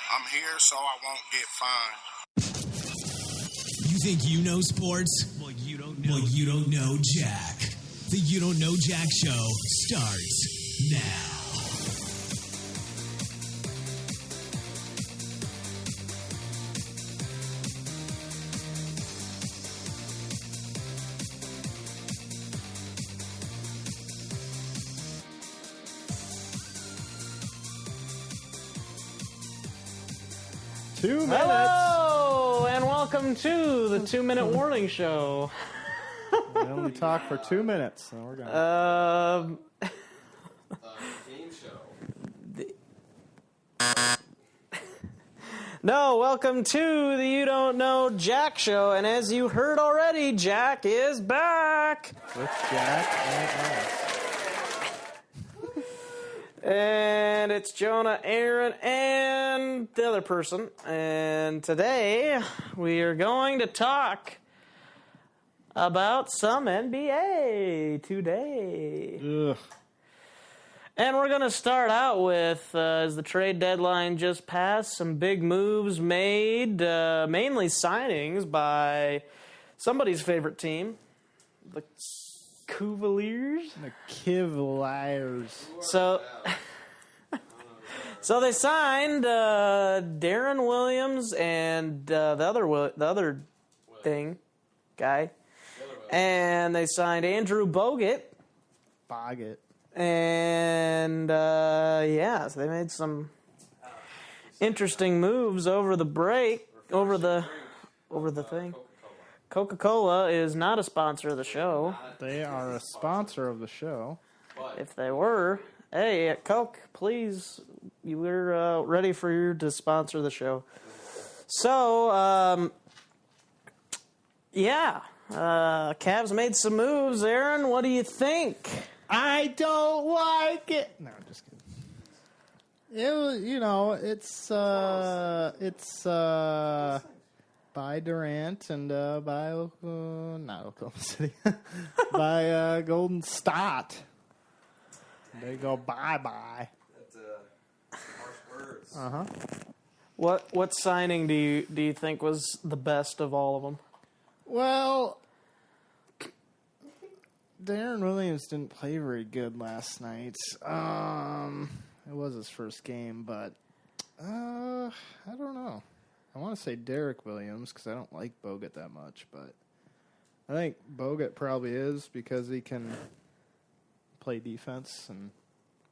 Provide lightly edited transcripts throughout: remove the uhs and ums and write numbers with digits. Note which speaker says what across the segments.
Speaker 1: I'm here so I won't get fined.
Speaker 2: You think you know sports? Well, you don't know. Well, you don't know Jack. The You Don't Know Jack Show starts now.
Speaker 3: Hello, and welcome to the 2-Minute Warning Show.
Speaker 4: We only talk for 2 minutes, so we're going.
Speaker 5: Game show.
Speaker 3: No, welcome to the You Don't Know Jack Show, and as you heard already, Jack is back.
Speaker 4: With Jack and us.
Speaker 3: And it's Jonah, Aaron, and the other person. And today we are going to talk about some NBA today.
Speaker 4: Ugh.
Speaker 3: And we're going to start out with, as the trade deadline just passed, some big moves made, mainly signings by somebody's favorite team, the Cavaliers.
Speaker 4: The Cavaliers.
Speaker 3: So they signed Darren Williams and the other guy, and they signed Andrew Bogut. And so they made some interesting moves over the break, over the thing. Coca-Cola is not a sponsor of the show.
Speaker 4: They are a sponsor of the show.
Speaker 3: If they were, hey, Coke, please, we're ready for you to sponsor the show. So, Cavs made some moves. Aaron, what do you think?
Speaker 4: I don't like it. No, I'm just kidding. It was, it's by Durant and by not Oklahoma City, by Golden State. They go bye-bye.
Speaker 5: That's harsh words.
Speaker 3: What signing do you think was the best of all of them?
Speaker 4: Well, Darren Williams didn't play very good last night. It was his first game, but I don't know. I want to say Derek Williams because I don't like Bogut that much, but I think Bogut probably is because he can play defense and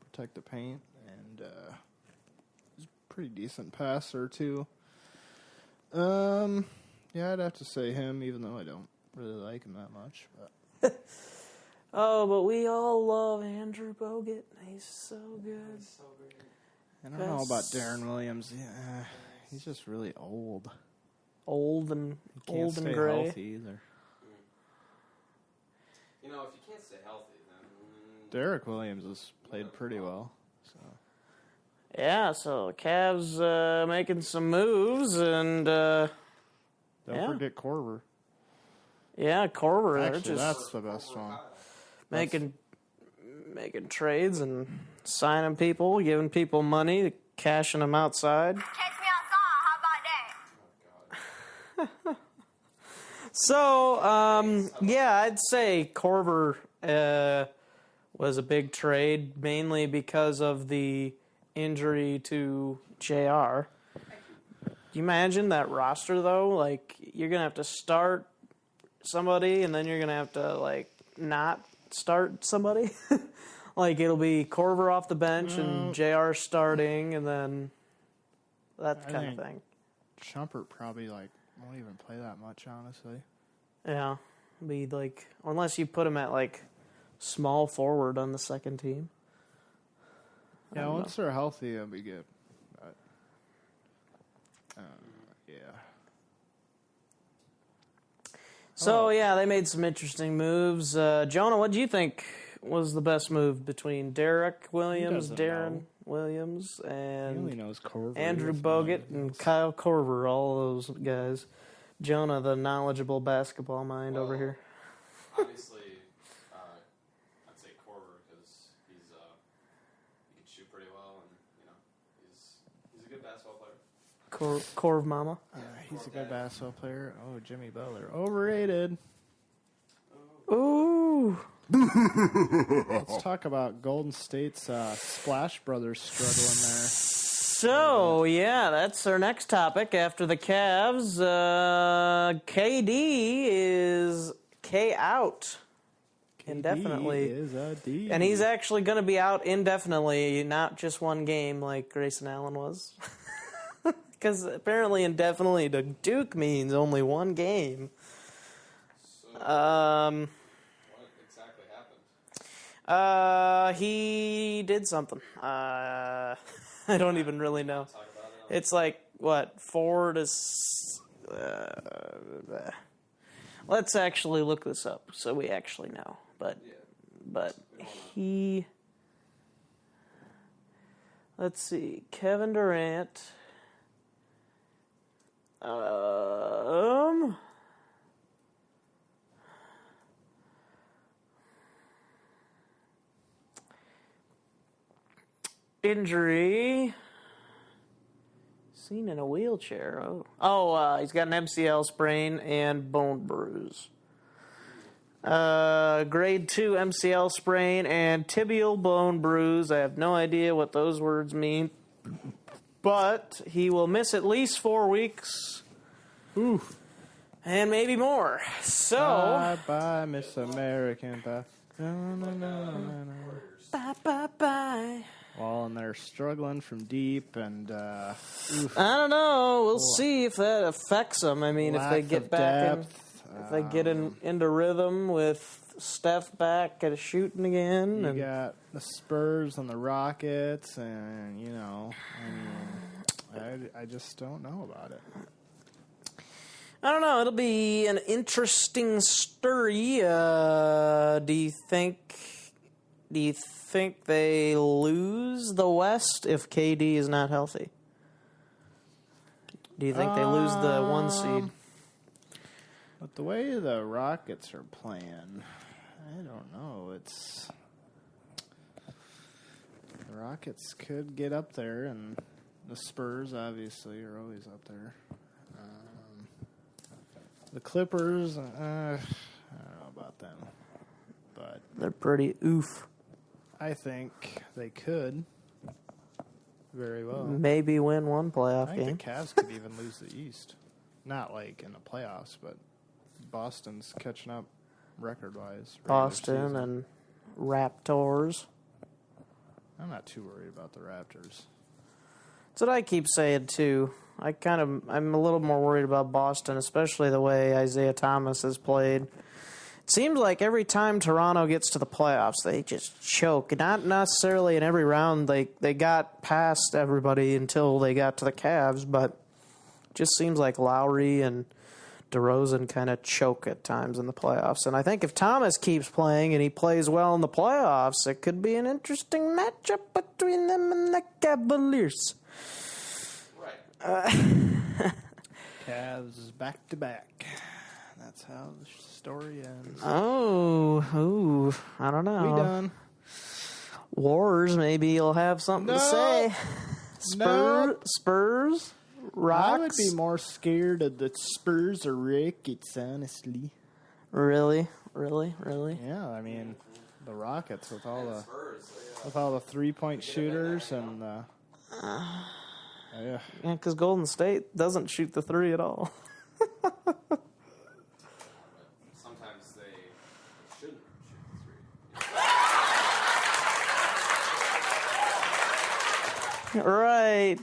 Speaker 4: protect the paint, and he's a pretty decent passer too. Yeah, I'd have to say him, even though I don't really like him that much. But.
Speaker 3: Oh, but we all love Andrew Bogut. He's so good.
Speaker 4: I don't know about Darren Williams. Yeah, he's just really old.
Speaker 3: Old and
Speaker 4: Can't stay
Speaker 3: gray.
Speaker 4: healthy either.
Speaker 5: You know, if you can't stay healthy, then
Speaker 4: Derek Williams has played pretty well. So
Speaker 3: Yeah, so Cavs making some moves, and
Speaker 4: don't forget Korver.
Speaker 3: Yeah, Korver.
Speaker 4: Actually,
Speaker 3: they're
Speaker 4: that's
Speaker 3: just
Speaker 4: the best one.
Speaker 3: making trades and signing people, giving people money, cashing them outside.
Speaker 6: Catch me outside. How about that?
Speaker 3: So, I'd say Korver was a big trade, mainly because of the injury to JR. Can you imagine that roster, though? Like, you're going to have to start somebody, and then you're going to have to, like, not start somebody. Like, it'll be Korver off the bench and JR starting, and then that kind of thing.
Speaker 4: Shumpert probably, won't even play that much, honestly.
Speaker 3: Yeah. Be like, unless you put him at, like, small forward on the second team.
Speaker 4: Yeah, once they're healthy, it'll be good. But, yeah.
Speaker 3: So, they made some interesting moves. Jonah, what do you think was the best move between Derek Williams, Darren Williams,
Speaker 4: He
Speaker 3: and
Speaker 4: only knows Korver.
Speaker 3: Andrew Bogut and Kyle Korver, all those guys? Jonah, the knowledgeable basketball mind over here.
Speaker 5: Obviously, I'd say Korver because he can shoot pretty well, and he's a good basketball player.
Speaker 3: Corv Mama.
Speaker 4: He's a good basketball player. Oh, Jimmy Butler. Overrated.
Speaker 3: Ooh.
Speaker 4: Let's talk about Golden State's Splash Brothers struggling there.
Speaker 3: So, yeah, that's our next topic after the Cavs. KD is K out indefinitely.
Speaker 4: He is a D.
Speaker 3: And he's actually going to be out indefinitely, not just one game like Grayson Allen was. Because apparently indefinitely to Duke means only one game.
Speaker 5: So, what exactly happened?
Speaker 3: He did something. I don't even really know.
Speaker 5: Talk about it.
Speaker 3: It's like, what, 4 to... let's actually look this up so we actually know. But he... Let's see. Kevin Durant... Injury. Seen in a wheelchair. He's got an MCL sprain and bone bruise. Grade 2 MCL sprain and tibial bone bruise. I have no idea what those words mean. But he will miss at least 4 weeks.
Speaker 4: Ooh.
Speaker 3: And maybe more. So.
Speaker 4: Bye, Miss American. Bye.
Speaker 3: Bye.
Speaker 4: Well, and they're struggling from deep, and oof,
Speaker 3: I don't know. We'll see if that affects them. I mean, if they
Speaker 4: lack
Speaker 3: get
Speaker 4: of
Speaker 3: back in,
Speaker 4: depth.
Speaker 3: if they get into rhythm with Steph back at shooting again.
Speaker 4: You
Speaker 3: And
Speaker 4: got the Spurs and the Rockets, and I just don't know about it.
Speaker 3: I don't know. It'll be an interesting story. Do you think they lose the West if KD is not healthy? Do you think they lose the 1 seed?
Speaker 4: But the way the Rockets are playing, I don't know. The Rockets could get up there, and the Spurs obviously are always up there. The Clippers, I don't know about them, but
Speaker 3: They're pretty oof.
Speaker 4: I think they could very well.
Speaker 3: Maybe win one
Speaker 4: I
Speaker 3: playoff
Speaker 4: think
Speaker 3: game.
Speaker 4: the Cavs could even lose the East. Not like in the playoffs, but Boston's catching up record-wise. regular
Speaker 3: Boston
Speaker 4: season.
Speaker 3: and Raptors.
Speaker 4: I'm not too worried about the Raptors.
Speaker 3: That's what I keep saying too. I'm a little more worried about Boston, especially the way Isaiah Thomas has played. It seems like every time Toronto gets to the playoffs, they just choke. Not necessarily in every round. They got past everybody until they got to the Cavs, but it just seems like Lowry and DeRozan kind of choke at times in the playoffs. And I think if Thomas keeps playing and he plays well in the playoffs, it could be an interesting matchup between them and the Cavaliers.
Speaker 4: Cavs back to back. That's how the story ends.
Speaker 3: Oh, I don't know.
Speaker 4: We done.
Speaker 3: Wars, maybe you'll have something to
Speaker 4: No.
Speaker 3: say.
Speaker 4: No.
Speaker 3: Spurs, Rocks.
Speaker 4: I would be more scared of the Spurs or Rockets, honestly.
Speaker 3: Really?
Speaker 4: Yeah, I mean the Rockets with all the 3-point shooters and yeah.
Speaker 3: Yeah, because Golden State doesn't shoot the 3 at all.
Speaker 5: Sometimes they shouldn't shoot the 3.
Speaker 3: Right.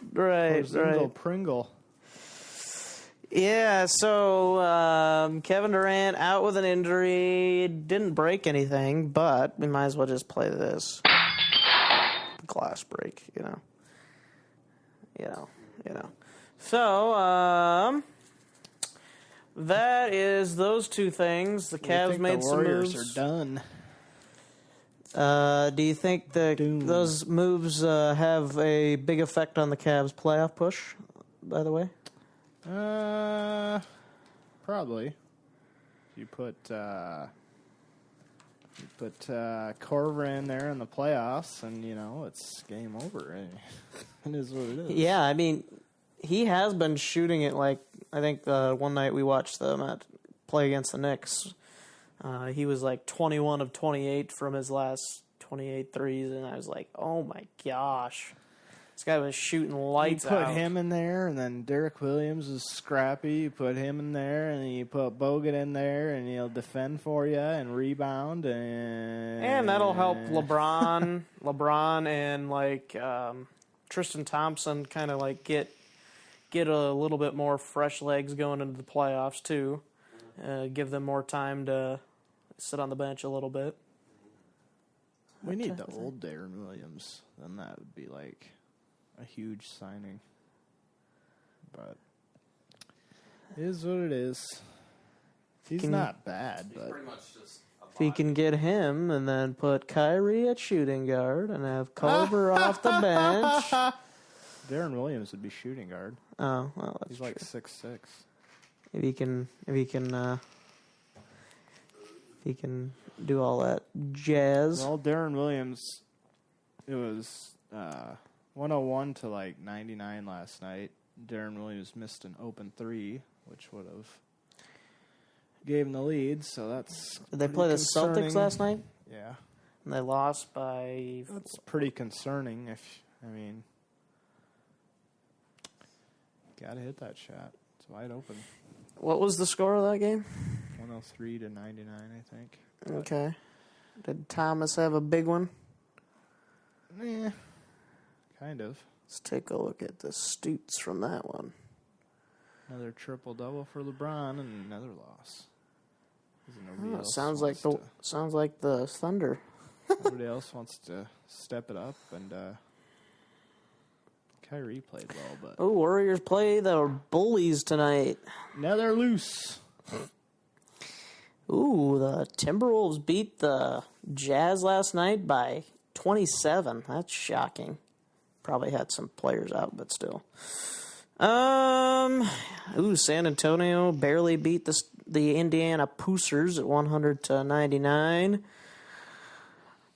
Speaker 4: Zingle Pringle.
Speaker 3: Yeah, so Kevin Durant out with an injury. Didn't break anything, but we might as well just play this. Glass break, you know. So, that is those two things. The Cavs made some
Speaker 4: Warriors
Speaker 3: moves.
Speaker 4: are done.
Speaker 3: Do you think those moves have a big effect on the Cavs' playoff push, by the way?
Speaker 4: Probably. You put Corver in there in the playoffs, and it's game over. It is what it is.
Speaker 3: Yeah, I mean, he has been shooting it like, I think the one night we watched them play against the Knicks, he was like 21 of 28 from his last 28 threes, and I was like, oh my gosh. This guy was shooting lights out.
Speaker 4: You put him in there, and then Derek Williams is scrappy. You put him in there, and you put Bogut in there, and he'll defend for you and rebound. And
Speaker 3: that'll help LeBron and like Tristan Thompson kind of like get a little bit more fresh legs going into the playoffs too. Give them more time to sit on the bench a little bit.
Speaker 4: We need the old Darren Williams. Then that would be like a huge signing. But it is what it is. He's not bad,
Speaker 5: He's
Speaker 4: but
Speaker 5: pretty much just a
Speaker 3: If he can get him and then put Kyrie at shooting guard and have Culver off the bench.
Speaker 4: Darren Williams would be shooting guard.
Speaker 3: Oh, well, that's
Speaker 4: He's
Speaker 3: true.
Speaker 4: like 6'6".
Speaker 3: If he can do all that jazz.
Speaker 4: Well, Darren Williams, it was 101 to like 99 last night. Darren Williams missed an open three, which would have gave him the lead. So that's
Speaker 3: Did they play the Celtics
Speaker 4: concerning.
Speaker 3: last night?
Speaker 4: Yeah,
Speaker 3: And they lost by...
Speaker 4: that's pretty concerning. Gotta hit that shot. It's wide open.
Speaker 3: What was the score of that game?
Speaker 4: 103 to 99, I think.
Speaker 3: Okay. Did Thomas have a big one?
Speaker 4: Yeah, kind of.
Speaker 3: Let's take a look at the stoots from that one.
Speaker 4: Another triple-double for LeBron and another loss. Nobody
Speaker 3: Oh,
Speaker 4: else
Speaker 3: sounds
Speaker 4: wants
Speaker 3: like the Thunder.
Speaker 4: Nobody else wants to step it up, and Kyrie played well, but
Speaker 3: Oh, Warriors play the Bullies tonight.
Speaker 4: now they're loose.
Speaker 3: Ooh, the Timberwolves beat the Jazz last night by 27. That's shocking. Probably had some players out, but still. San Antonio barely beat the Indiana Pacers at 100 to 99.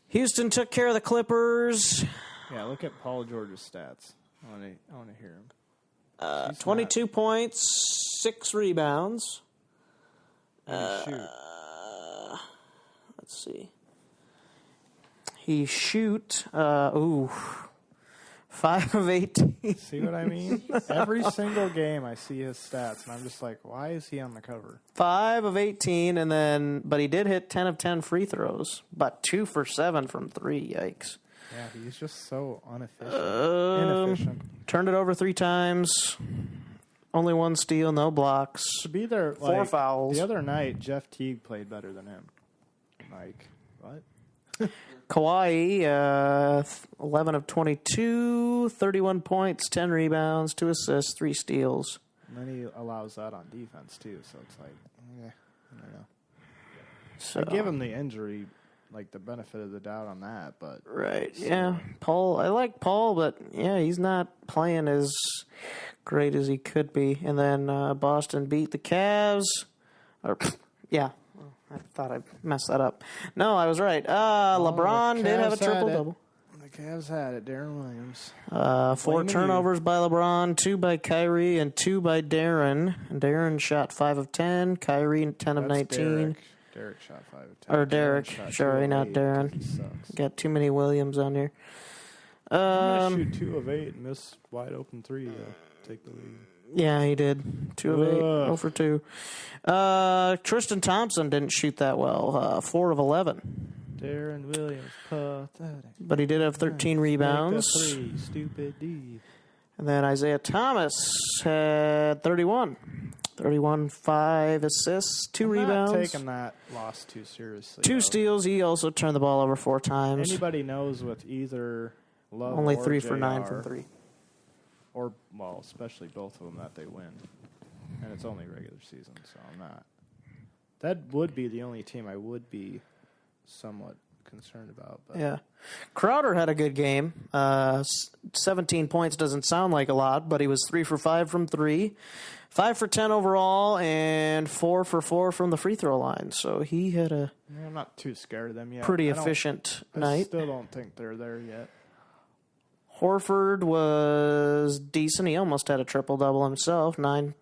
Speaker 3: Houston took care of the Clippers.
Speaker 4: Yeah, look at Paul George's stats. I want to hear him.
Speaker 3: 22 points, 6 rebounds.
Speaker 4: Shoot.
Speaker 3: Let's see. He shoot 5 of 18.
Speaker 4: See what I mean? Every single game I see his stats, and I'm just like, why is he on the cover?
Speaker 3: 5 of 18, but he did hit 10 of 10 free throws, but 2 for 7 from 3. Yikes.
Speaker 4: Yeah, he's just so inefficient.
Speaker 3: Turned it over 3 times. Only 1 steal, no blocks.
Speaker 4: To be there,
Speaker 3: 4 fouls.
Speaker 4: The other night, Jeff Teague played better than him. Like, what?
Speaker 3: Kawhi, 11 of 22, 31 points, 10 rebounds, 2 assists, 3 steals.
Speaker 4: And then he allows that on defense, too, so it's like, I don't know.
Speaker 3: So,
Speaker 4: I give him the injury, like the benefit of the doubt on that, but...
Speaker 3: Right, yeah. Paul, I like Paul, but, yeah, he's not playing as great as he could be. And then Boston beat the Cavs. Yeah. I thought I messed that up. No, I was right. LeBron did have a triple-double.
Speaker 4: The Cavs had it. Darren Williams.
Speaker 3: 4 turnovers by LeBron, 2 by Kyrie, and 2 by Darren. And Darren shot 5 of 10. Kyrie 10 of 19.
Speaker 4: Derek shot 5 of 10.
Speaker 3: Or Derek.
Speaker 4: Shot
Speaker 3: Sorry,
Speaker 4: 2 of
Speaker 3: not
Speaker 4: 8
Speaker 3: Darren.
Speaker 4: because he sucks.
Speaker 3: Got too many Williams on here.
Speaker 4: I'm going to shoot 2 of 8 and miss wide open 3 to take the lead.
Speaker 3: Yeah, he did. 2 of 8. 0 for 2. Tristan Thompson didn't shoot that well. 4 of 11.
Speaker 4: Darren Williams, pathetic.
Speaker 3: But he did have 13 rebounds.
Speaker 4: Make the 3, stupid D.
Speaker 3: And then Isaiah Thomas had 31. 31, 5 assists, 2 rebounds.
Speaker 4: Not taking that loss too seriously.
Speaker 3: 2
Speaker 4: though.
Speaker 3: steals. He also turned the ball over 4 times.
Speaker 4: Anybody knows with either Love
Speaker 3: Only
Speaker 4: or
Speaker 3: 3 for
Speaker 4: JR,
Speaker 3: 9 from 3.
Speaker 4: Or, well, especially both of them that they win. And it's only regular season, so I'm not. That would be the only team I would be somewhat concerned about. But
Speaker 3: Yeah. Crowder had a good game. 17 points doesn't sound like a lot, but he was 3 for 5 from 3. 5 for 10 overall, and 4 for 4 from the free throw line. So he had a
Speaker 4: I'm not too scared of them yet.
Speaker 3: pretty
Speaker 4: I don't-
Speaker 3: efficient
Speaker 4: I
Speaker 3: night.
Speaker 4: still don't think they're there yet.
Speaker 3: Horford was decent. He almost had a triple-double himself. 9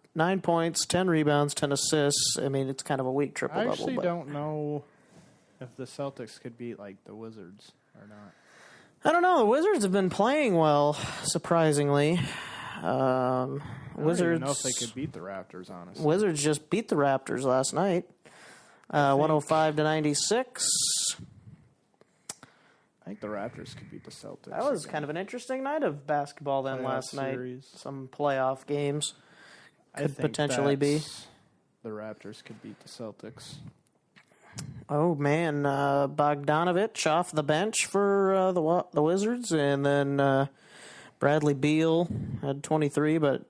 Speaker 3: points, 10 rebounds, 10 assists. I mean, it's kind of a weak
Speaker 4: I
Speaker 3: triple-double.
Speaker 4: actually
Speaker 3: but
Speaker 4: don't know if the Celtics could beat like the Wizards or not.
Speaker 3: I don't know. The Wizards have been playing well, surprisingly.
Speaker 4: I don't
Speaker 3: Wizards.
Speaker 4: even know if they could beat the Raptors, honestly.
Speaker 3: Wizards just beat the Raptors last night, 105-96.
Speaker 4: I think the Raptors could beat the Celtics.
Speaker 3: That was kind of an interesting night of basketball then
Speaker 4: Playoff
Speaker 3: last night.
Speaker 4: series.
Speaker 3: Some playoff games
Speaker 4: I
Speaker 3: could
Speaker 4: think
Speaker 3: potentially be.
Speaker 4: the Raptors could beat the Celtics.
Speaker 3: Oh man, Bogdanovich off the bench for the Wizards, and then Bradley Beal had 23, but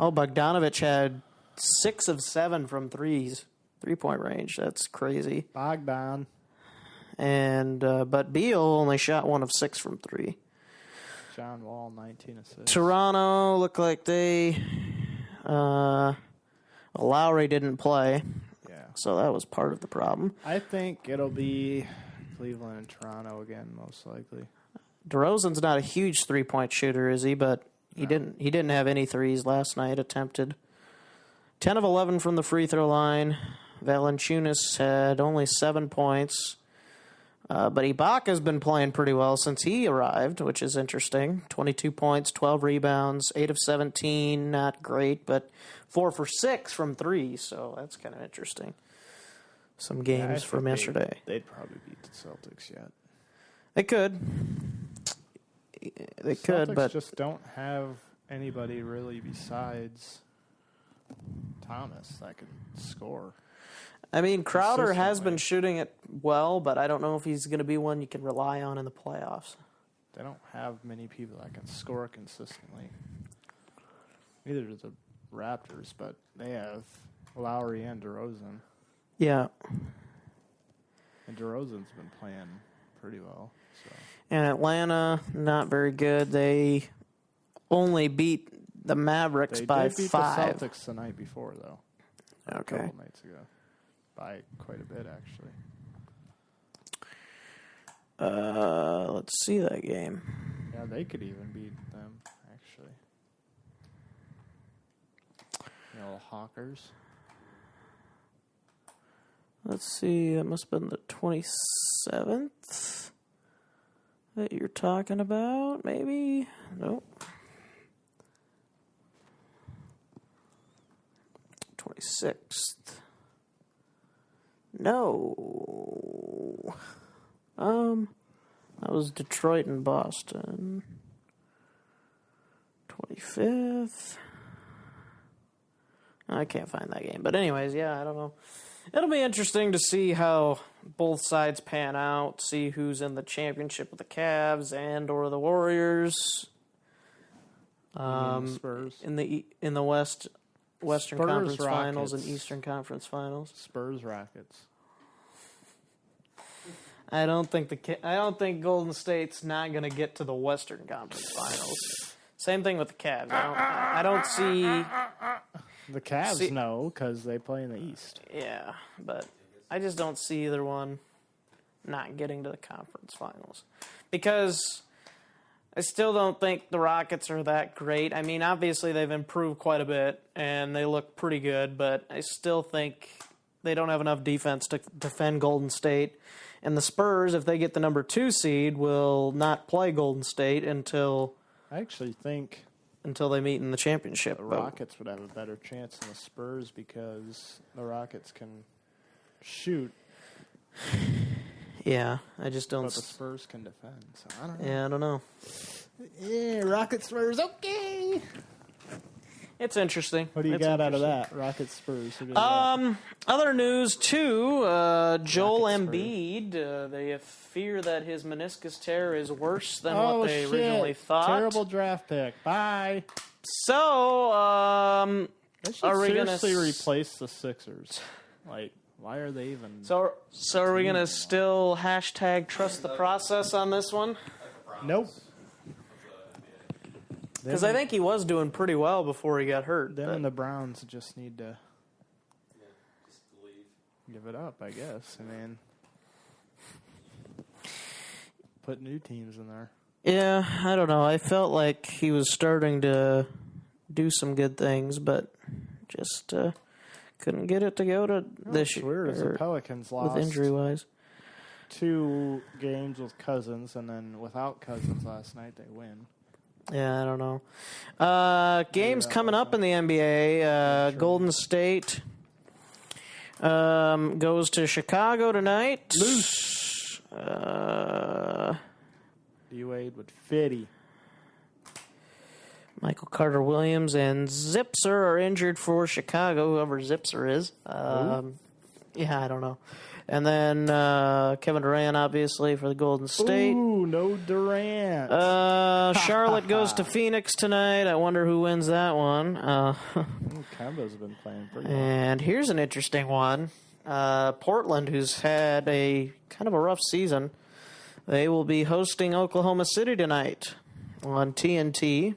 Speaker 3: Bogdanovich had 6 of 7 from 3-point range. That's crazy.
Speaker 4: Bogdan.
Speaker 3: And but Beal only shot 1 of 6 from 3.
Speaker 4: John Wall, 19 assists.
Speaker 3: Toronto looked like they Lowry didn't play.
Speaker 4: Yeah.
Speaker 3: So that was part of the problem.
Speaker 4: I think it'll be Cleveland and Toronto again, most likely.
Speaker 3: DeRozan's not a huge 3-point shooter, is he? But he didn't have any threes last night attempted. 10 of 11 from the free throw line. Valanciunas had only 7 points. But Ibaka's been playing pretty well since he arrived, which is interesting. 22 points, 12 rebounds, 8 of 17, not great, but 4 for 6 from 3, so that's kind of interesting. Some games from yesterday.
Speaker 4: They'd probably beat the Celtics yet.
Speaker 3: They could. They could,
Speaker 4: Celtics
Speaker 3: but
Speaker 4: just don't have anybody really besides Thomas that can score.
Speaker 3: I mean, Crowder has been
Speaker 4: consistently.
Speaker 3: shooting it well, but I don't know if he's going to be one you can rely on in the playoffs.
Speaker 4: They don't have many people that can score consistently. Neither do the Raptors, but they have Lowry and DeRozan.
Speaker 3: Yeah.
Speaker 4: And DeRozan's been playing pretty well. So
Speaker 3: And Atlanta, not very good. They only beat the Mavericks
Speaker 4: they
Speaker 3: by
Speaker 4: did beat
Speaker 3: 5.
Speaker 4: the Celtics the night before, though.
Speaker 3: Okay.
Speaker 4: A couple nights ago. By quite a bit, actually.
Speaker 3: Let's see that game.
Speaker 4: Yeah, they could even beat them, actually. You know, Hawkers.
Speaker 3: Let's see. It must have been the 27th that you're talking about, maybe? Nope. 26th. No. That was Detroit and Boston. 25th. I can't find that game. But anyways, yeah, I don't know. It'll be interesting to see how both sides pan out, see who's in the championship with the Cavs and or the Warriors.
Speaker 4: Spurs.
Speaker 3: In the Western
Speaker 4: Spurs,
Speaker 3: Conference Finals and
Speaker 4: Rockets.
Speaker 3: Eastern Conference Finals.
Speaker 4: Spurs, Rockets.
Speaker 3: I don't think Golden State's not going to get to the Western Conference Finals. Same thing with the Cavs. I don't see.
Speaker 4: The Cavs know because they play in the East.
Speaker 3: Yeah, but I just don't see either one not getting to the conference finals because I still don't think the Rockets are that great. I mean, obviously they've improved quite a bit and they look pretty good, but I still think they don't have enough defense to defend Golden State. And the Spurs, if they get the number 2 seed, will not play Golden State until
Speaker 4: I actually think
Speaker 3: they meet in the championship.
Speaker 4: the Rockets would have a better chance than the Spurs because the Rockets can shoot,
Speaker 3: Yeah, I just don't.
Speaker 4: but the Spurs can defend. So I don't know.
Speaker 3: Yeah, I don't know.
Speaker 4: Yeah, Rockets, Spurs, okay.
Speaker 3: It's interesting.
Speaker 4: What do you
Speaker 3: It's
Speaker 4: got out of
Speaker 3: interesting.
Speaker 4: that? Rockets, Spurs. Who do you got?
Speaker 3: Other news too. Joel
Speaker 4: Rockets
Speaker 3: Embiid. They fear that his meniscus tear is worse than
Speaker 4: Oh,
Speaker 3: what they
Speaker 4: shit.
Speaker 3: originally thought.
Speaker 4: Terrible draft pick. Bye.
Speaker 3: So,
Speaker 4: They should
Speaker 3: are we gonna
Speaker 4: seriously replace the Sixers? Like, why are they even?
Speaker 3: So are we gonna still hashtag trust the process on this one?
Speaker 4: Nope.
Speaker 3: Because I think he was doing pretty well before he got hurt.
Speaker 4: Them
Speaker 3: but-
Speaker 4: and the Browns just need to
Speaker 5: Just leave.
Speaker 4: give it up, I guess. I mean, put new teams in there.
Speaker 3: Yeah, I don't know. I felt like he was starting to do some good things, but just couldn't get it to go to this
Speaker 4: It's
Speaker 3: year.
Speaker 4: weird as the Pelicans lost
Speaker 3: with injury-wise.
Speaker 4: 2 games with Cousins, and then without Cousins last night, they win.
Speaker 3: Yeah, I don't know. Games coming up in the NBA. Golden State goes to Chicago tonight.
Speaker 4: Loose. D-Wade with 50.
Speaker 3: Michael Carter-Williams and Zipser are injured for Chicago, whoever Zipser is. Yeah, I don't know. And then Kevin Durant, obviously, for the Golden State.
Speaker 4: Ooh, no Durant.
Speaker 3: Charlotte goes to Phoenix tonight. I wonder who wins that one.
Speaker 4: Kemba's been playing pretty well.
Speaker 3: And here's an interesting one. Portland, who's had a kind of a rough season, they will be hosting Oklahoma City tonight on TNT.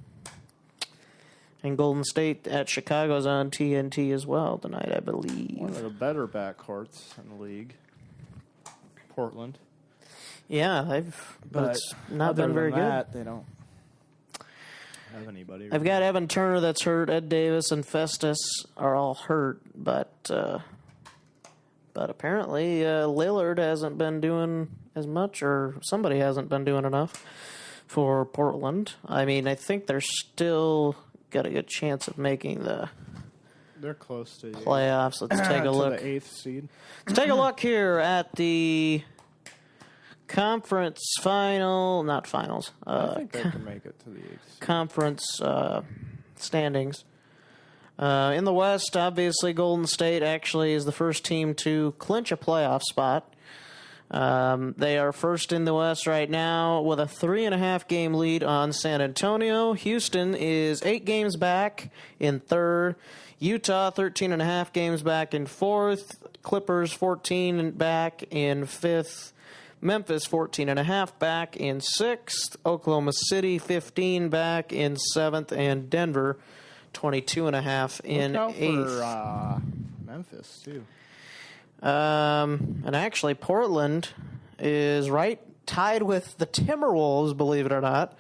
Speaker 3: And Golden State at Chicago's on TNT as well tonight, I believe.
Speaker 4: One of the better backcourts in the league. Portland.
Speaker 3: Yeah, but it's not been very good.
Speaker 4: They don't have anybody.
Speaker 3: I've got Evan Turner that's hurt. Ed Davis and Festus are all hurt, but apparently Lillard hasn't been doing as much, or somebody hasn't been doing enough for Portland. I mean, I think they're still got a good chance of making the
Speaker 4: They're close to
Speaker 3: playoffs. Let's take a look.
Speaker 4: The 8th seed.
Speaker 3: Let's take a look here at the conference not finals.
Speaker 4: I think they can make it to the 8th seed.
Speaker 3: Conference standings. In the West, obviously, Golden State actually is the first team to clinch a playoff spot. They are first in the West right now with a 3.5 game lead on San Antonio. Houston is 8 games back in third. Utah 13.5 games back in fourth. Clippers 14 back in fifth. Memphis 14.5 back in sixth. Oklahoma City 15 back in seventh, and Denver 22.5 in
Speaker 4: Look out
Speaker 3: eighth.
Speaker 4: For Memphis too.
Speaker 3: And actually, Portland is tied with the Timberwolves, believe it or not,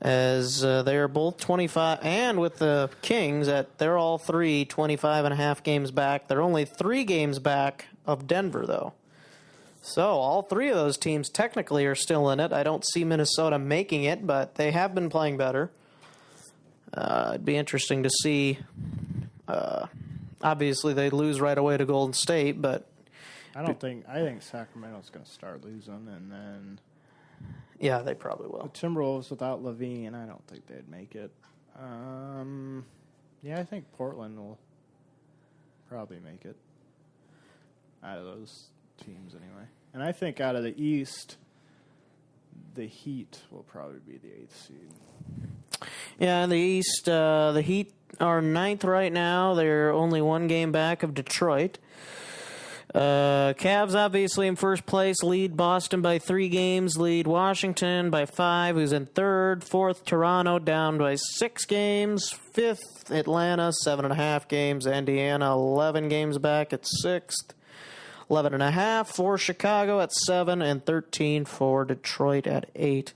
Speaker 3: as they are both 25, and with the Kings, they're all 25.5 games back. They're only 3 games back of Denver, though. So all 3 of those teams technically are still in it. I don't see Minnesota making it, but they have been playing better. It'd be interesting to see. Obviously, they lose right away to Golden State, but
Speaker 4: I think Sacramento's going to start losing, and then
Speaker 3: yeah, they probably
Speaker 4: the
Speaker 3: will.
Speaker 4: Timberwolves without Levine, I don't think they'd make it. Yeah, I think Portland will probably make it out of those teams anyway. And I think out of the East, the Heat will probably be the 8th seed.
Speaker 3: Yeah, in the East, the Heat are 9th right now. They're only 1 game back of Detroit. Cavs obviously in first place, lead Boston by 3 games, lead Washington by 5, who's in third. 4th, Toronto down by 6 games. 5th, Atlanta, 7.5 games. Indiana, 11 games back at 6th. 11.5 for Chicago at 7, and 13 for Detroit at 8.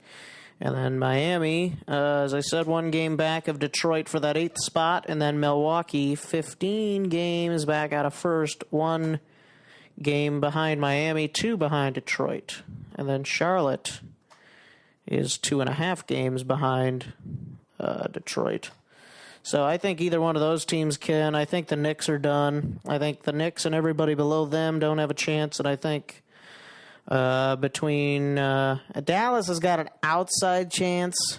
Speaker 3: And then Miami, as I said, 1 game back of Detroit for that 8th spot. And then Milwaukee, 15 games back out of first, 1 game behind Miami, 2 behind Detroit. And then Charlotte is 2.5 games behind Detroit. So I think either one of those teams can. I think the Knicks are done. I think the Knicks and everybody below them don't have a chance. And I think between Dallas has got an outside chance,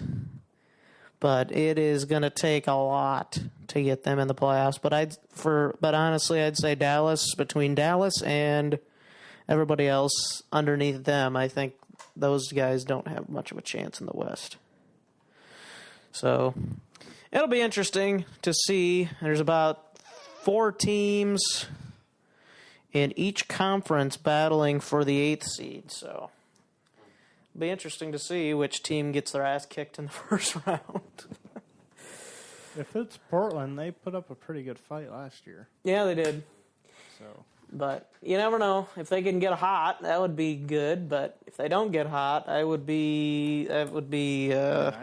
Speaker 3: but it is going to take a lot to get them in the playoffs. But honestly, I'd say Dallas, between Dallas and everybody else underneath them, I think those guys don't have much of a chance in the West. So it'll be interesting to see. There's about 4 teams in each conference battling for the 8th seed. So it'll be interesting to see which team gets their ass kicked in the first round.
Speaker 4: If it's Portland, they put up a pretty good fight last year.
Speaker 3: Yeah, they did.
Speaker 4: So
Speaker 3: But you never know. If they can get hot, that would be good. But if they don't get hot, that would be.
Speaker 4: I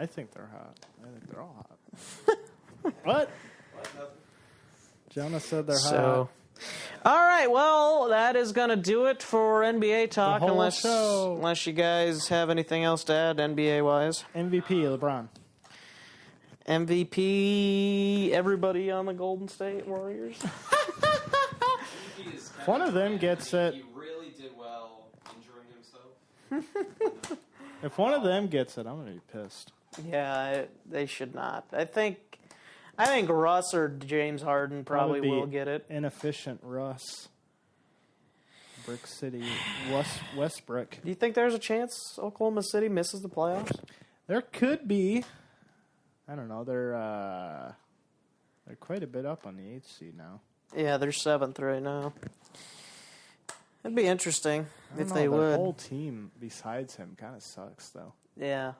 Speaker 4: think they're hot. I think they're all hot. What? Jonah said they're hot.
Speaker 3: All right, well, that is going to do it for NBA talk,
Speaker 4: The whole
Speaker 3: unless
Speaker 4: show.
Speaker 3: you guys have anything else to add, NBA-wise.
Speaker 4: MVP, LeBron.
Speaker 3: MVP, everybody on the Golden State Warriors.
Speaker 4: If one of them gets it,
Speaker 5: He really did well injuring himself.
Speaker 4: if one of them gets it, I'm gonna be pissed.
Speaker 3: Yeah, they should not. I think Russ or James Harden probably
Speaker 4: Be
Speaker 3: will get it.
Speaker 4: Inefficient Russ. Brick City, Westbrook.
Speaker 3: Do you think there's a chance Oklahoma City misses the playoffs?
Speaker 4: There could be. I don't know. They're quite a bit up on the 8th seed now.
Speaker 3: Yeah, they're 7th right now. It'd be interesting if they
Speaker 4: The
Speaker 3: would.
Speaker 4: whole team besides him kind of sucks, though.
Speaker 3: Yeah.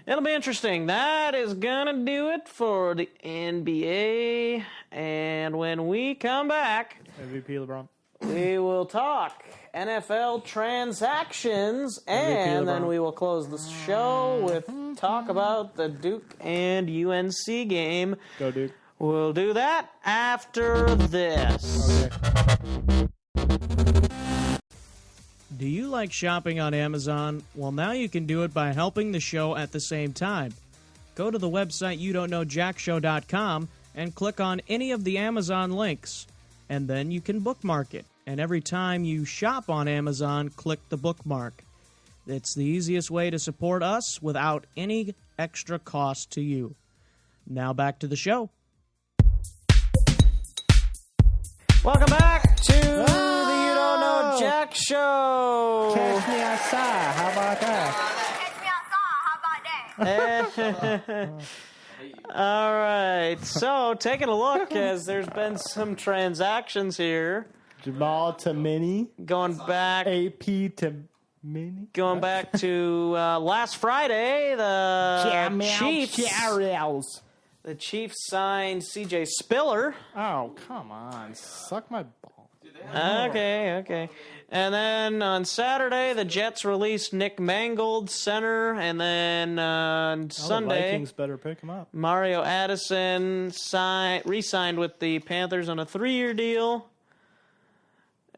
Speaker 3: It'll be interesting. That is going to do it for the NBA. And when we come back,
Speaker 4: MVP LeBron.
Speaker 3: we will talk NFL transactions. And then
Speaker 4: LeBron.
Speaker 3: we will close the show with talk about the Duke and UNC game.
Speaker 4: Go, Duke.
Speaker 3: We'll do that after this.
Speaker 4: Okay.
Speaker 6: Do you like shopping on Amazon? Well, now you can do it by helping the show at the same time. Go to the website youdon'tknowjackshow.com and click on any of the Amazon links, and then you can bookmark it. And every time you shop on Amazon, click the bookmark. It's the easiest way to support us without any extra cost to you. Now back to the show.
Speaker 3: Welcome back to the You Don't Know Jack Show.
Speaker 4: Catch me outside. How about that?
Speaker 3: All right. So, taking a look as there's been some transactions here.
Speaker 4: Jamal to Mini.
Speaker 3: Going back
Speaker 4: AP to Mini.
Speaker 3: Going back to last Friday, the Chiefs signed C.J. Spiller.
Speaker 4: Oh, come on. Suck my ball.
Speaker 3: Okay. And then on Saturday, the Jets released Nick Mangold, center. And then on
Speaker 4: The
Speaker 3: Sunday,
Speaker 4: Vikings better pick him up.
Speaker 3: Mario Addison re-signed with the Panthers on a 3-year deal.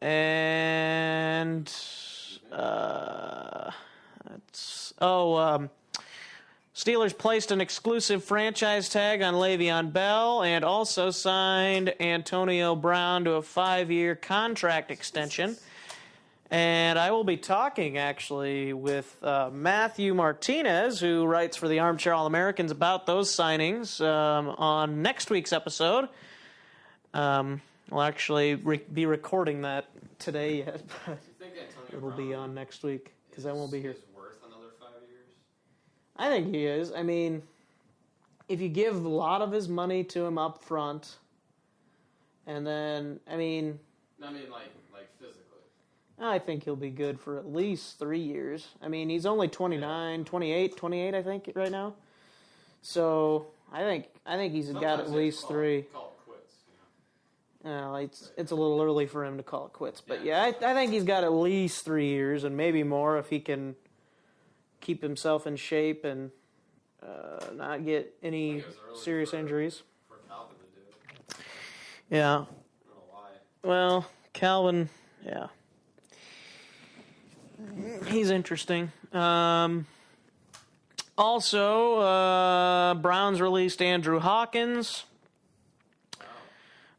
Speaker 3: And Steelers placed an exclusive franchise tag on Le'Veon Bell and also signed Antonio Brown to a 5-year contract extension. And I will be talking, actually, with Matthew Martinez, who writes for the Armchair All-Americans, about those signings on next week's episode. We'll actually be recording that today yet, but it'll be on next week because I won't be here.
Speaker 5: Is worth another 5 years?
Speaker 3: I think he is. I mean, if you give a lot of his money to him up front, and then,
Speaker 5: I mean, like physically.
Speaker 3: I think he'll be good for at least 3 years. I mean, he's only 29, 28, I think, right now. So I think he's got
Speaker 5: Sometimes
Speaker 3: at least 3.
Speaker 5: Call it quits.
Speaker 3: It's a little early for him to call it quits, but yeah, I think he's got at least 3 years and maybe more if he can keep himself in shape and not get any serious injuries.
Speaker 5: For Calvin to do it.
Speaker 3: Yeah.
Speaker 5: I don't know why.
Speaker 3: Well, Calvin, yeah. He's interesting. Also, Browns released Andrew Hawkins.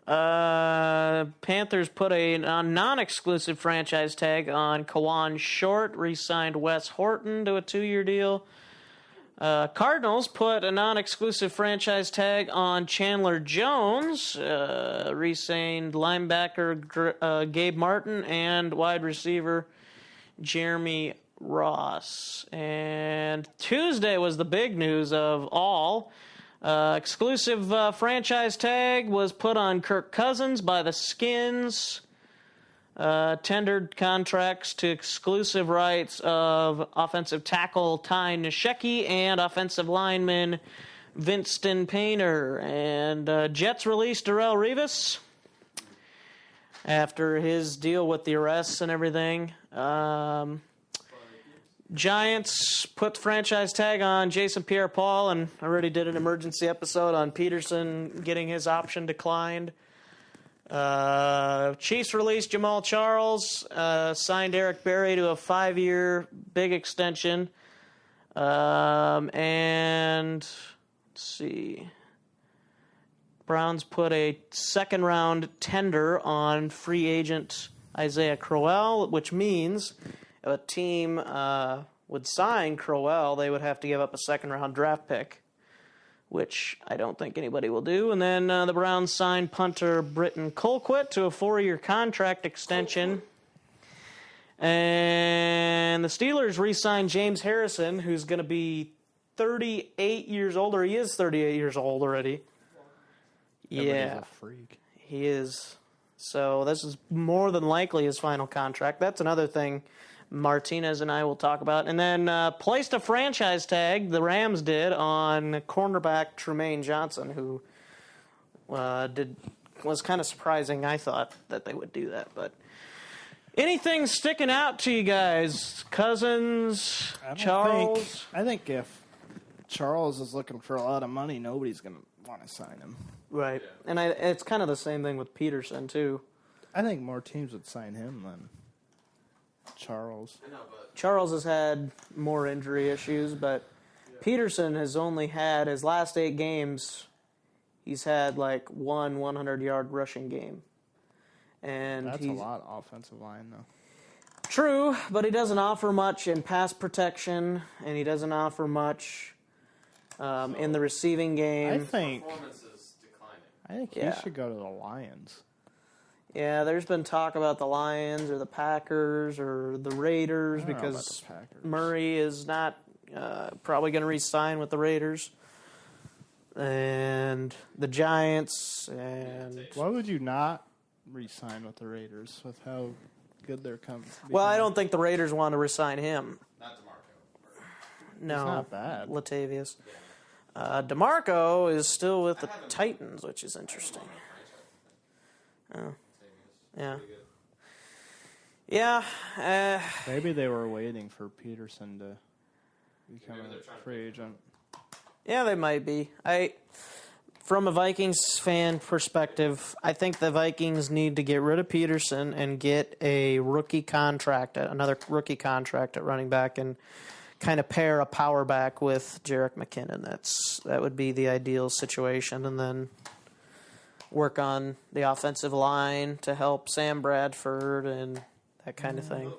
Speaker 3: Panthers put a non-exclusive franchise tag on Kawan Short, re-signed Wes Horton to a 2-year deal. Cardinals put a non-exclusive franchise tag on Chandler Jones, re-signed linebacker Gabe Martin, and wide receiver Jeremy Ross. And Tuesday was the big news of all. Exclusive franchise tag was put on Kirk Cousins by the Skins. Tendered contracts to exclusive rights of offensive tackle Ty Nsekhe and offensive lineman Winston Painter. And Jets released Darrelle Revis. after his deal with the arrests and everything. Giants put the franchise tag on Jason Pierre-Paul, and already did an emergency episode on Peterson getting his option declined. Chiefs released Jamal Charles, signed Eric Berry to a 5-year big extension. And let's see. Browns put a second-round tender on free agent Isaiah Crowell, which means if a team would sign Crowell, they would have to give up a second-round draft pick, which I don't think anybody will do. And then the Browns signed punter Britton Colquitt to a 4-year contract extension. And the Steelers re-signed James Harrison, who's going to be 38 years old, or he is 38 years old already.
Speaker 4: Everybody's a freak.
Speaker 3: He is. So this is more than likely his final contract. That's another thing Martinez and I will talk about. And then placed a franchise tag, the Rams did, on cornerback Trumaine Johnson, who was kind of surprising, I thought, that they would do that. But anything sticking out to you guys? Cousins, Charles?
Speaker 4: I think if Charles is looking for a lot of money, nobody's going to want to sign him.
Speaker 3: Right. And it's kind of the same thing with Peterson, too.
Speaker 4: I think more teams would sign him than Charles.
Speaker 5: I know, but
Speaker 3: Charles has had more injury issues, but Peterson has only had his last 8 games. He's had like one 100-yard rushing game, and
Speaker 4: That's a lot offensive line, though.
Speaker 3: True, but he doesn't offer much in pass protection, and he doesn't offer much in the receiving game.
Speaker 4: I think
Speaker 5: performance is declining.
Speaker 4: he should go to the Lions.
Speaker 3: Yeah, there's been talk about the Lions or the Packers or the Raiders
Speaker 4: I don't know about
Speaker 3: because
Speaker 4: the Packers.
Speaker 3: Murray is not probably going to re-sign with the Raiders. And the Giants. And
Speaker 4: Why would you not re-sign with the Raiders with how good they're coming?
Speaker 3: well, I don't think the Raiders want to re-sign him.
Speaker 5: Not DeMarco.
Speaker 3: No,
Speaker 4: He's not bad.
Speaker 3: Latavius. DeMarco is still with the Titans, which is interesting. Oh, yeah. Yeah.
Speaker 4: Maybe they were waiting for Peterson to become a free agent.
Speaker 3: Yeah, they might be. From a Vikings fan perspective, I think the Vikings need to get rid of Peterson and get another rookie contract at running back, and kind of pair a power back with Jerick McKinnon. That would be the ideal situation, and then work on the offensive line to help Sam Bradford and that kind of thing.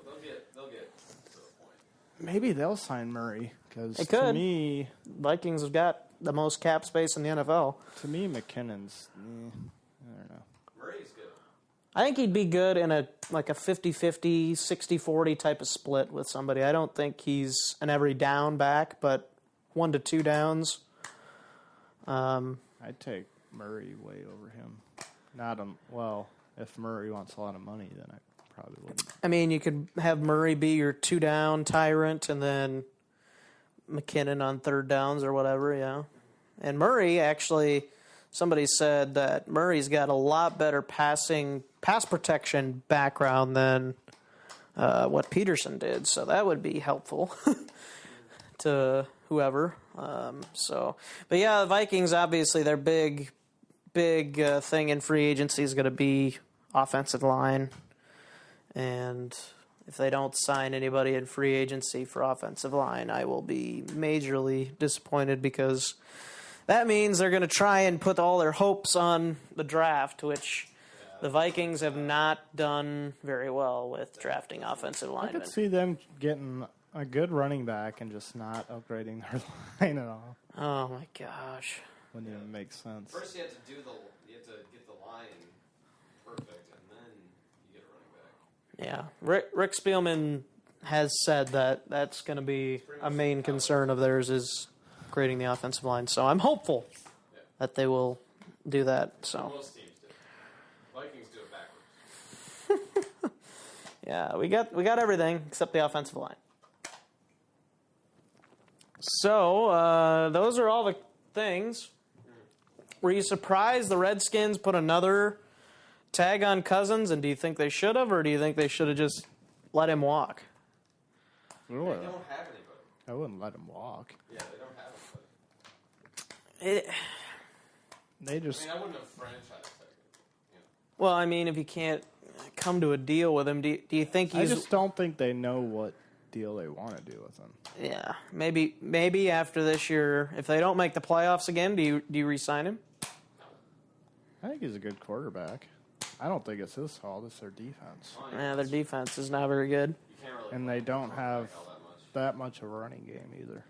Speaker 5: They'll get to the point.
Speaker 4: Maybe they'll sign Murray because
Speaker 3: They could.
Speaker 4: to me,
Speaker 3: Vikings have got the most cap space in the NFL.
Speaker 4: McKinnon's. I don't know.
Speaker 5: Murray's good.
Speaker 3: I think he'd be good in a 50-50, 60-40 type of split with somebody. I don't think he's an every down back, but 1 to 2 downs.
Speaker 4: I'd take Murray way over him. If Murray wants a lot of money, then I probably wouldn't.
Speaker 3: I mean, you could have Murray be your 2 down tyrant and then McKinnon on 3rd downs or whatever, yeah. And Murray, actually, somebody said that Murray's got a lot better pass protection background than what Peterson did, so that would be helpful to whoever. But yeah, the Vikings, obviously, their big thing in free agency is going to be offensive line, and if they don't sign anybody in free agency for offensive line, I will be majorly disappointed, because that means they're going to try and put all their hopes on the draft, which the Vikings have not done very well with drafting offensive
Speaker 4: I
Speaker 3: linemen.
Speaker 4: could see them getting a good running back and just not upgrading their line at all.
Speaker 3: Oh my gosh.
Speaker 4: Wouldn't even make sense.
Speaker 5: First, you have to get the line perfect, and then you get a running back.
Speaker 3: Yeah. Rick Spielman has said that that's going to be a main concern of theirs, is creating the offensive line. So I'm hopeful that they will do that. So
Speaker 5: Most teams do. Vikings do it backwards.
Speaker 3: yeah, we got everything except the offensive line. So those are all the things. Were you surprised the Redskins put another tag on Cousins, and do you think they should have, or do you think they should have just let him walk?
Speaker 5: They don't have anybody.
Speaker 4: I wouldn't let him walk.
Speaker 5: Yeah, they don't have anybody.
Speaker 4: They just.
Speaker 5: I wouldn't have franchised tagged him.
Speaker 3: Well, I mean, if you can't come to a deal with him, do you think
Speaker 4: I
Speaker 3: he's...
Speaker 4: just don't think they know what deal they want to do with him.
Speaker 3: Yeah, maybe after this year, if they don't make the playoffs again, do you re-sign him?
Speaker 4: I think he's a good quarterback. I don't think it's his fault. It's their defense.
Speaker 3: Yeah, their defense is not very good.
Speaker 4: And they don't have that much of a running game either.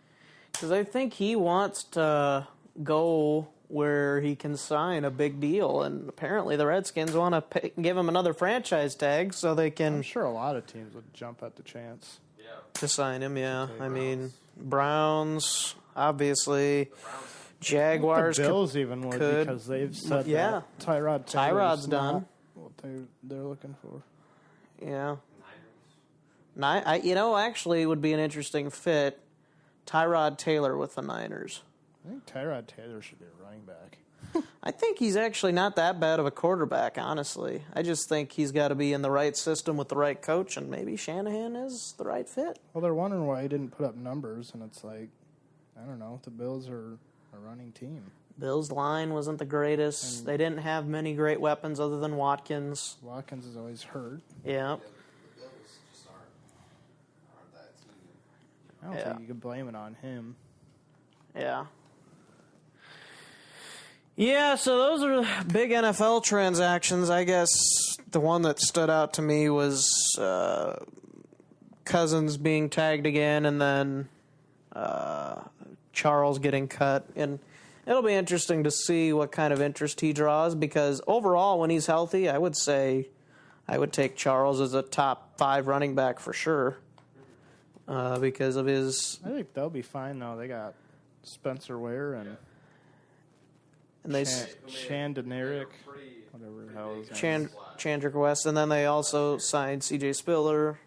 Speaker 3: Because I think he wants to go where he can sign a big deal, and apparently the Redskins want to give him another franchise tag so they can...
Speaker 4: I'm sure a lot of teams would jump at the chance.
Speaker 3: To sign him, yeah. I mean, Browns, obviously. Jaguars
Speaker 4: the Bills even would
Speaker 3: could.
Speaker 4: Because they've said
Speaker 3: Yeah.
Speaker 4: that Tyrod's
Speaker 3: done.
Speaker 4: What they're looking for.
Speaker 3: Yeah. Actually, it would be an interesting fit. Tyrod Taylor with the Niners.
Speaker 4: I think Tyrod Taylor should be a running back.
Speaker 3: I think he's actually not that bad of a quarterback, honestly. I just think he's got to be in the right system with the right coach, and maybe Shanahan is the right fit.
Speaker 4: Well, they're wondering why he didn't put up numbers, and it's like, I don't know, the Bills are a running team.
Speaker 3: Bills' line wasn't the greatest. They didn't have many great weapons other than Watkins.
Speaker 4: Watkins is always hurt.
Speaker 3: Yeah.
Speaker 5: The Bills just aren't that team.
Speaker 4: I don't think you can blame it on him.
Speaker 3: Yeah. Yeah, so those are big NFL transactions. I guess the one that stood out to me was Cousins being tagged again, and then Charles getting cut. And it'll be interesting to see what kind of interest he draws, because overall, when he's healthy, I would say I would take Charles as a top 5 running back for sure, because of his...
Speaker 4: I think they'll be fine, though. They got Spencer Ware and
Speaker 3: they
Speaker 4: Chandoneric, whatever the hell his name is.
Speaker 3: Chandrick West, and then they also signed C.J. Spiller,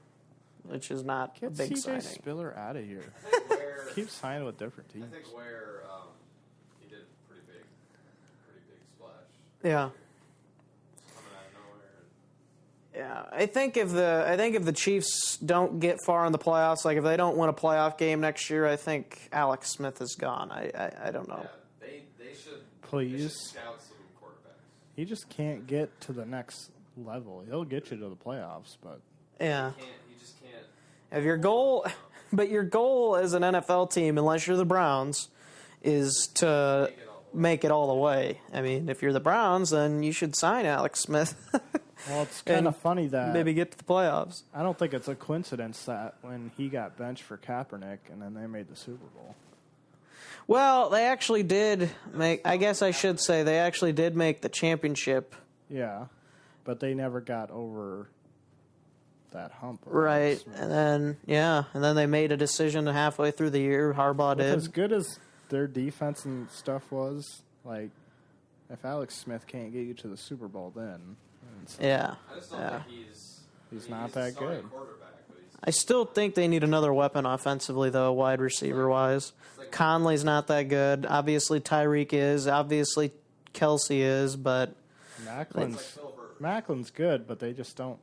Speaker 3: which is not a
Speaker 4: Get
Speaker 3: big
Speaker 4: C.J.
Speaker 3: signing.
Speaker 4: Spiller out of here. Keep signing with different teams.
Speaker 5: I think where he did a pretty big splash.
Speaker 3: Yeah.
Speaker 5: Coming out of nowhere.
Speaker 3: Yeah, I think if the Chiefs don't get far in the playoffs, like if they don't win a playoff game next year, I think Alex Smith is gone. I don't know.
Speaker 5: Yeah, they should.
Speaker 4: Please.
Speaker 5: They should scout some quarterbacks.
Speaker 4: He just can't get to the next level. He'll get you to the playoffs, but
Speaker 3: Yeah.
Speaker 5: You just can't.
Speaker 3: If your goal, but your goal as an NFL team, unless you're the Browns, is to make it all the way. I mean, if you're the Browns, then you should sign Alex Smith.
Speaker 4: well, it's kind of funny that
Speaker 3: maybe get to the playoffs.
Speaker 4: I don't think it's a coincidence that when he got benched for Kaepernick and then they made the Super Bowl.
Speaker 3: Well, they actually did make. I guess I should say they actually did make the championship.
Speaker 4: Yeah, but they never got over that hump.
Speaker 3: Right, and then they made a decision halfway through the year. Harbaugh did.
Speaker 4: As good as their defense and stuff was, like, if Alex Smith can't get you to the Super Bowl, then
Speaker 3: Yeah.
Speaker 5: I just don't think he's
Speaker 4: not that good.
Speaker 3: I still think they need another weapon offensively, though, wide receiver wise. Conley's not that good. Obviously, Tyreek is. Obviously, Kelsey is. But
Speaker 4: Macklin's good, but they just don't.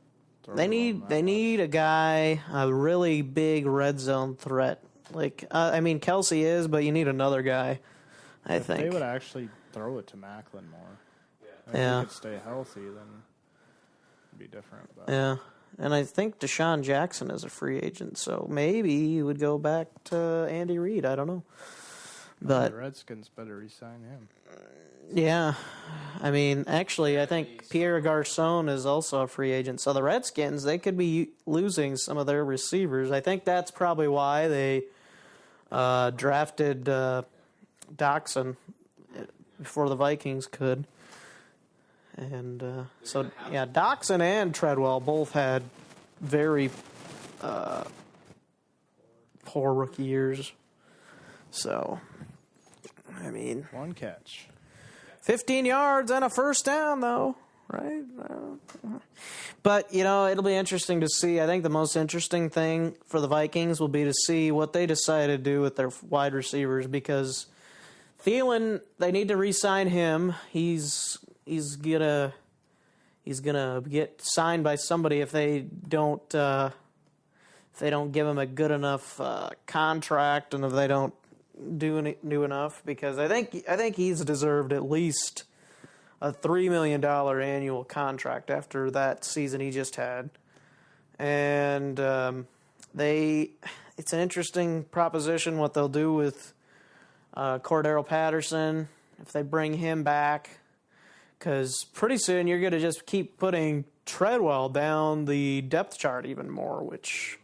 Speaker 3: They need a guy, a really big red zone threat. Like Kelsey is, but you need another guy.
Speaker 4: If they would actually throw it to Macklin more. If he could stay healthy, then it'd be different. But.
Speaker 3: Yeah. And I think Deshaun Jackson is a free agent, so maybe he would go back to Andy Reid. I don't know. But
Speaker 4: the Redskins better re-sign him.
Speaker 3: Yeah. I mean, actually, I think Pierre Garçon is also a free agent. So the Redskins, they could be losing some of their receivers. I think that's probably why they drafted Doxson before the Vikings could. And Doxson and Treadwell both had very poor rookie years. So, I mean,
Speaker 4: one catch,
Speaker 3: 15 yards and a first down, though, right? But it'll be interesting to see. I think the most interesting thing for the Vikings will be to see what they decide to do with their wide receivers, because Thielen, they need to re-sign him. He's he's gonna get signed by somebody if they don't give him a good enough contract, and if they don't do enough, because I think he's deserved at least a $3 million annual contract after that season he just had. And it's an interesting proposition what they'll do with Cordero Patterson if they bring him back, because pretty soon you're going to just keep putting Treadwell down the depth chart even more, which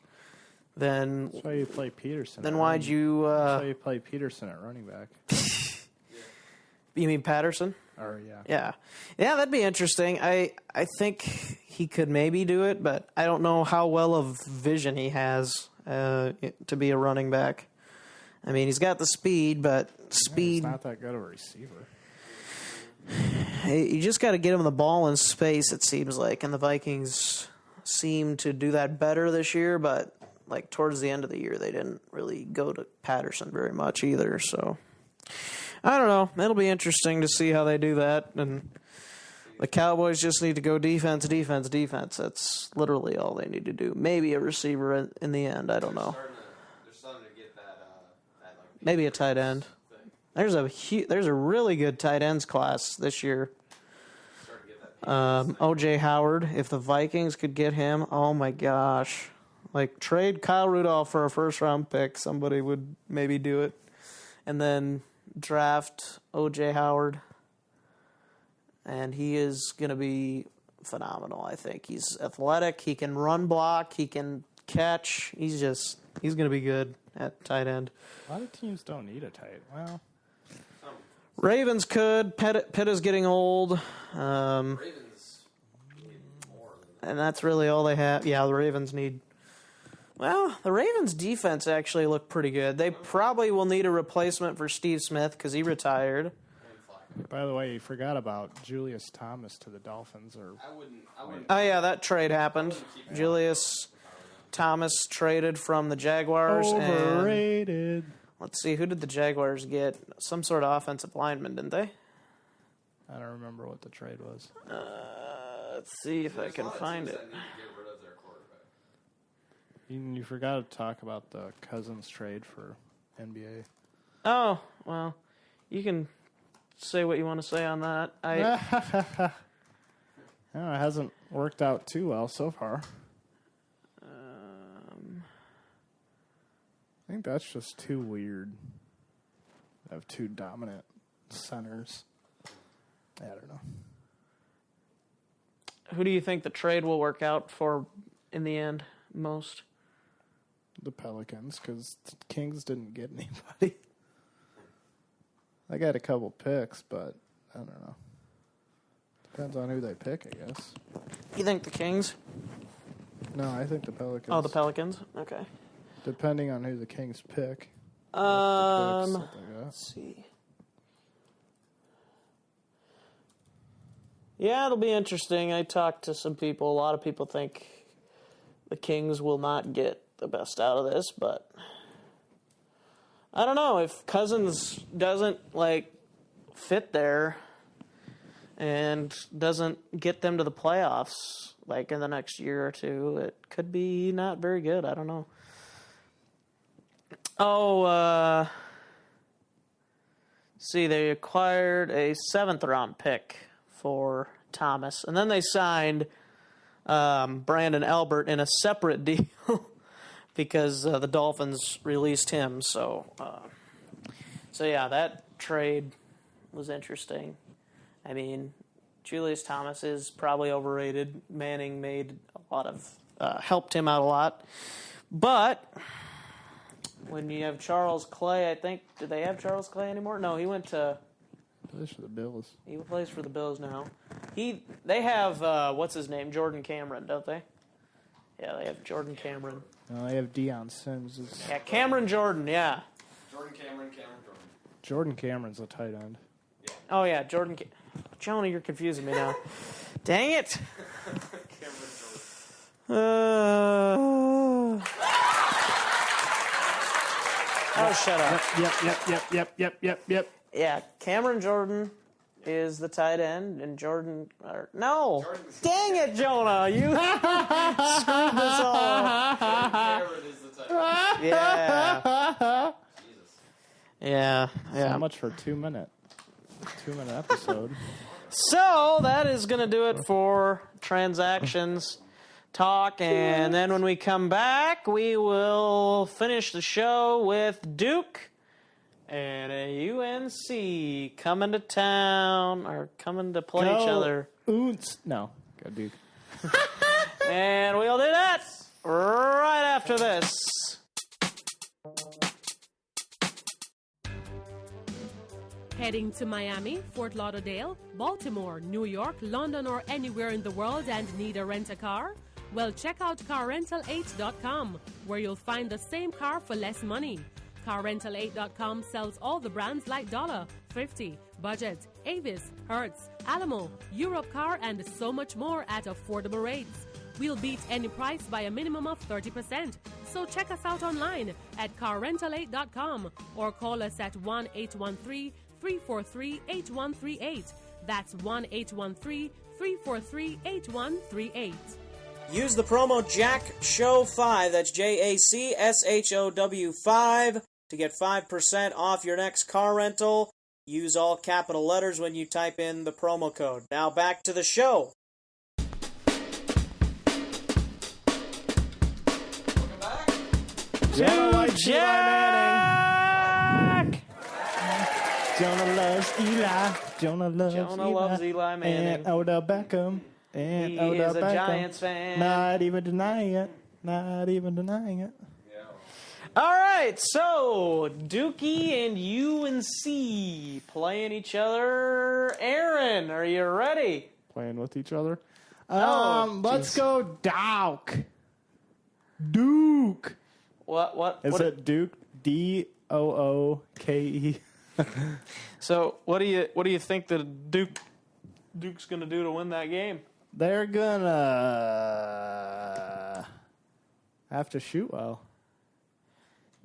Speaker 3: then...
Speaker 4: That's why you play Peterson.
Speaker 3: Then why'd you...
Speaker 4: That's why you play Peterson at running back.
Speaker 3: You mean Patterson?
Speaker 4: Or, yeah.
Speaker 3: Yeah, that'd be interesting. I think he could maybe do it, but I don't know how well of vision he has to be a running back. I mean, he's got the speed, but speed...
Speaker 4: He's not that good of a receiver.
Speaker 3: You just got to get him the ball in space, it seems like, and the Vikings seem to do that better this year, but like towards the end of the year, they didn't really go to Patterson very much either, so... I don't know. It'll be interesting to see how they do that. And the Cowboys just need to go defense, defense, defense. That's literally all they need to do. Maybe a receiver in the end. I don't know.
Speaker 5: They're starting to get that
Speaker 3: Maybe a tight end. There's a really good tight ends class this year. O.J. Howard. If the Vikings could get him, oh my gosh! Like trade Kyle Rudolph for a first-round pick. Somebody would maybe do it, and then draft O.J. Howard, and he is going to be phenomenal. I think he's athletic. He can run block. He can catch. He's going to be good at tight end.
Speaker 4: A lot of teams don't need a tight. Well,
Speaker 3: Ravens could. Pitt is getting old.
Speaker 5: Ravens need more than
Speaker 3: And that's really all they have. Yeah, the Ravens need... Well, the Ravens' defense actually looked pretty good. They probably will need a replacement for Steve Smith because he retired.
Speaker 4: by the way, you forgot about Julius Thomas to the Dolphins.
Speaker 5: I wouldn't.
Speaker 3: Oh, yeah, that trade happened. Julius Thomas traded from the Jaguars.
Speaker 4: Overrated.
Speaker 3: And let's see, who did the Jaguars get? Some sort of offensive lineman, didn't they?
Speaker 4: I don't remember what the trade was.
Speaker 3: Let's see if I can find it.
Speaker 4: You forgot to talk about the Cousins trade for NBA.
Speaker 3: Oh, well, you can say what you want to say on that.
Speaker 4: No, it hasn't worked out too well so far. I think that's just too weird. I have two dominant centers. I don't know.
Speaker 3: Who do you think the trade will work out for in the end most?
Speaker 4: The Pelicans, because the Kings didn't get anybody. They got a couple picks, but I don't know. Depends on who they pick, I guess.
Speaker 3: You think the Kings?
Speaker 4: No, I think the Pelicans.
Speaker 3: Oh, the Pelicans? Okay.
Speaker 4: Depending on who the Kings pick.
Speaker 3: Let's see. Yeah, it'll be interesting. I talked to some people. A lot of people think the Kings will not get the best out of this, but I don't know. If Cousins doesn't, fit there and doesn't get them to the playoffs, in the next year or two, it could be not very good. I don't know. Oh, see, they acquired a 7th-round pick for Thomas, and then they signed Brandon Albert in a separate deal because the Dolphins released him. So yeah, that trade was interesting. I mean, Julius Thomas is probably overrated. Manning made a lot of helped him out a lot, but when you have Charles Clay, I think, do they have Charles Clay anymore? No, he went to...
Speaker 4: Plays for the Bills.
Speaker 3: He plays for the Bills now. They have, what's his name? Jordan Cameron, don't they? Yeah, they have Jordan Cameron.
Speaker 4: No, they have Deion Sims.
Speaker 3: Yeah, Cameron Jordan, yeah.
Speaker 5: Jordan Jordan.
Speaker 4: Jordan Cameron's a tight end.
Speaker 5: Yeah.
Speaker 3: Oh, yeah, Jonah, you're confusing me now. Dang it.
Speaker 5: Cameron Jordan.
Speaker 3: Oh, shut up.
Speaker 4: Yep.
Speaker 3: Yeah, Cameron Jordan is the tight end, and Jordan. No, dang it, Jonah! You screwed this all.
Speaker 5: Cameron is the tight end.
Speaker 3: Yeah,
Speaker 5: Jesus.
Speaker 3: yeah.
Speaker 4: How much for 2 minute episode?
Speaker 3: So that is going to do it for transactions talk, and then when we come back, we will finish the show with Duke and a UNC coming to town, or coming to play each other.
Speaker 4: No, go Duke.
Speaker 3: And we'll do that right after this.
Speaker 7: Heading to Miami, Fort Lauderdale, Baltimore, New York, London, or anywhere in the world and need a rent-a-car? Well, check out CarRental8.com, where you'll find the same car for less money. CarRental8.com sells all the brands like Dollar, 50, Budget, Avis, Hertz, Alamo, Europcar, and so much more at affordable rates. We'll beat any price by a minimum of 30%. So check us out online at CarRental8.com or call us at 1-813-343-8138. That's 1-813-343-8138.
Speaker 6: Use the promo JACKSHOW5, that's JACSHOW5, to get 5% off your next car rental. Use all capital letters when you type in the promo code. Now back to the show.
Speaker 4: Jonah likes Eli Manning. Jonah loves Eli. Jonah loves Eli
Speaker 3: Manning.
Speaker 4: And Odell Beckham. And
Speaker 3: He
Speaker 4: Odell
Speaker 3: is a
Speaker 4: Beckham.
Speaker 3: Giants fan.
Speaker 4: Not even denying it.
Speaker 3: All right, so Dookie and UNC playing each other. Aaron, are you ready?
Speaker 4: Playing with each other.
Speaker 3: geez.
Speaker 4: Let's go Duke.
Speaker 3: What
Speaker 4: Is it Duke? Dooke.
Speaker 3: So what do you think that Duke's going to do to win that game?
Speaker 4: They're gonna have to shoot well.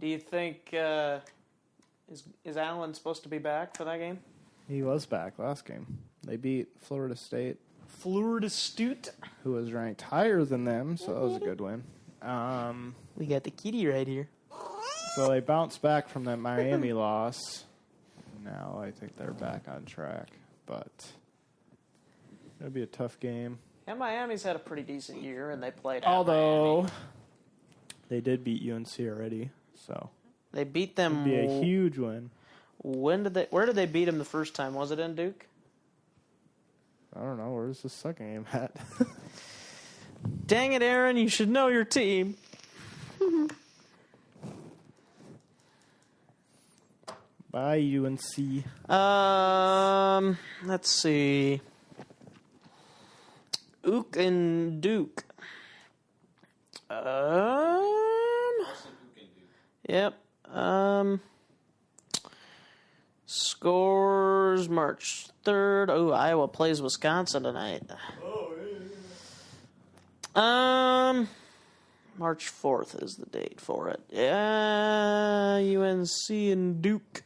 Speaker 3: Do you think is Allen supposed to be back for that game?
Speaker 4: He was back last game. They beat Florida State,
Speaker 3: Florida State,
Speaker 4: who was ranked higher than them, so that was a good win.
Speaker 3: We got the kitty right here.
Speaker 4: So they bounced back from that Miami loss. Now I think they're back on track, but it'll be a tough game.
Speaker 3: Yeah, Miami's had a pretty decent year, and they played.
Speaker 4: Although they did beat UNC already, so
Speaker 3: they beat them.
Speaker 4: It'd be a huge win.
Speaker 3: Where did they beat them the first time? Was it in Duke?
Speaker 4: I don't know. Where's the second game at?
Speaker 3: Dang it, Aaron! You should know your team.
Speaker 4: Bye, UNC.
Speaker 3: Let's see. Ook and Duke. Yep. Scores March 3rd. Oh, Iowa plays Wisconsin tonight. March 4th is the date for it. Yeah, UNC and Duke.